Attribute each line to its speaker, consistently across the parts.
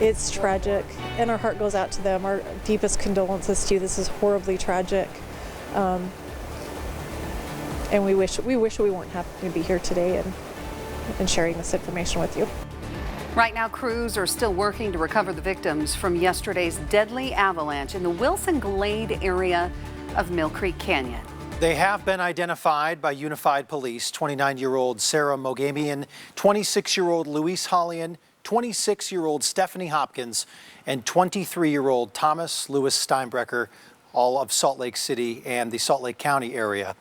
Speaker 1: It's tragic, and our heart goes out to them. Our deepest condolences to you. This is horribly tragic. And we wish we weren't happy to be here today and sharing this information with you.
Speaker 2: Right now, crews are still working to recover the victims from yesterday's deadly avalanche in the Wilson Glade area of Millcreek Canyon.
Speaker 3: They have been identified by Unified Police: 29-year-old Sarah Moughamian, 26-year-old Luis Holian, 26-year-old Stephanie Hopkins, and 23-year-old Thomas Louis Steinbrecher, all of Salt Lake City and the Salt Lake County area.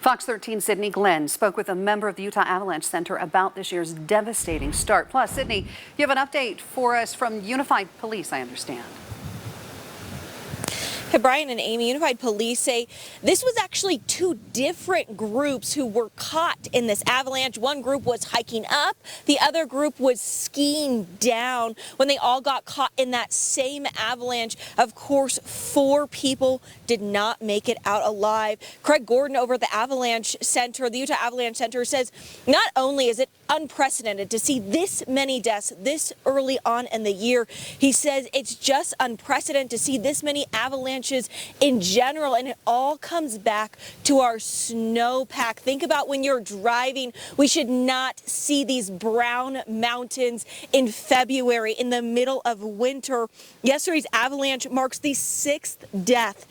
Speaker 2: Fox 13's Sydney Glenn spoke with a member of the Utah Avalanche Center about this year's devastating start. Plus, Sydney, you have an update for us from Unified Police, I understand.
Speaker 4: Hey, Brian and Amy, Unified Police say this was actually two different groups who were caught in this avalanche. One group was hiking up, the other group was skiing down when they all got caught in that same avalanche. Of course, 4 people did not make it out alive. Craig Gordon over at the Avalanche Center, the Utah Avalanche Center, says not only is it unprecedented to see this many deaths this early on in the year, he says it's just unprecedented to see this many avalanches in general, and it all comes back to our snowpack. Think about when you're driving, we should not see these brown mountains in February in the middle of winter. Yesterday's avalanche marks the 6th death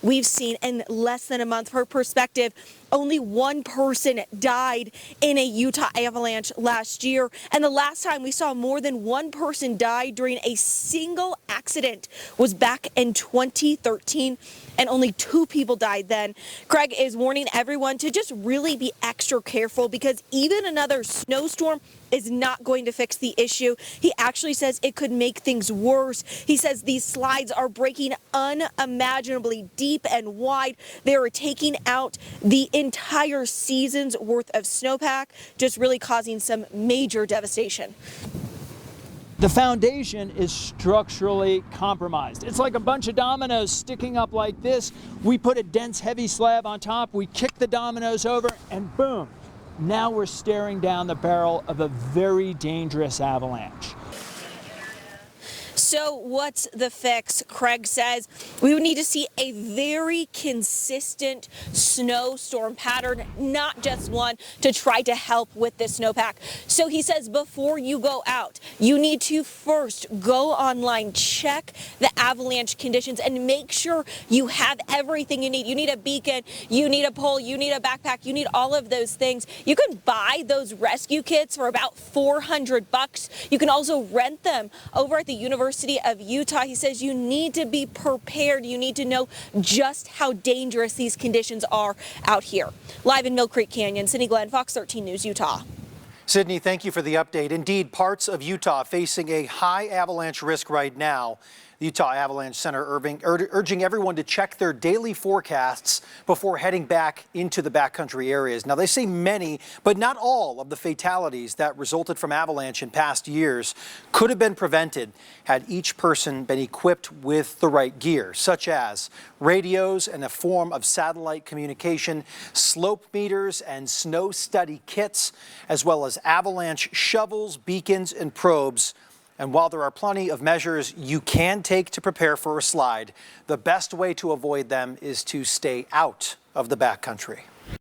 Speaker 4: we've seen in less than a month. For perspective, only 1 person died in a Utah avalanche last year. And the last time we saw more than 1 person die during a single accident was back in 2013. And only 2 people died then. Craig is warning everyone to just really be extra careful, because even another snowstorm is not going to fix the issue. He actually says it could make things worse. He says these slides are breaking unimaginably deep and wide. They are taking out the entire season's worth of snowpack, just really causing some major devastation.
Speaker 5: The foundation is structurally compromised. It's like a bunch of dominoes sticking up like this. We put a dense, heavy slab on top, we kick the dominoes over, and boom, now we're staring down the barrel of a very dangerous avalanche.
Speaker 4: So what's the fix? Craig says we would need to see a very consistent snowstorm pattern, not just one, to try to help with this snowpack. So he says before you go out, you need to first go online, check the avalanche conditions, and make sure you have everything you need. You need a beacon, you need a pole, you need a backpack, you need all of those things. You can buy those rescue kits for about $400. You can also rent them over at the University of Utah. He says you need to be prepared. You need to know just how dangerous these conditions are out here. Live in Millcreek Canyon, Sydney Glenn, Fox 13 News, Utah.
Speaker 3: Sydney, thank you for the update. Indeed, parts of Utah facing a high avalanche risk right now. The Utah Avalanche Center urging everyone to check their daily forecasts before heading back into the backcountry areas. Now, they say many, but not all of the fatalities that resulted from avalanche in past years could have been prevented had each person been equipped with the right gear, such as radios and a form of satellite communication, slope meters and snow study kits, as well as avalanche shovels, beacons, and probes. And while there are plenty of measures you can take to prepare for a slide, the best way to avoid them is to stay out of the backcountry.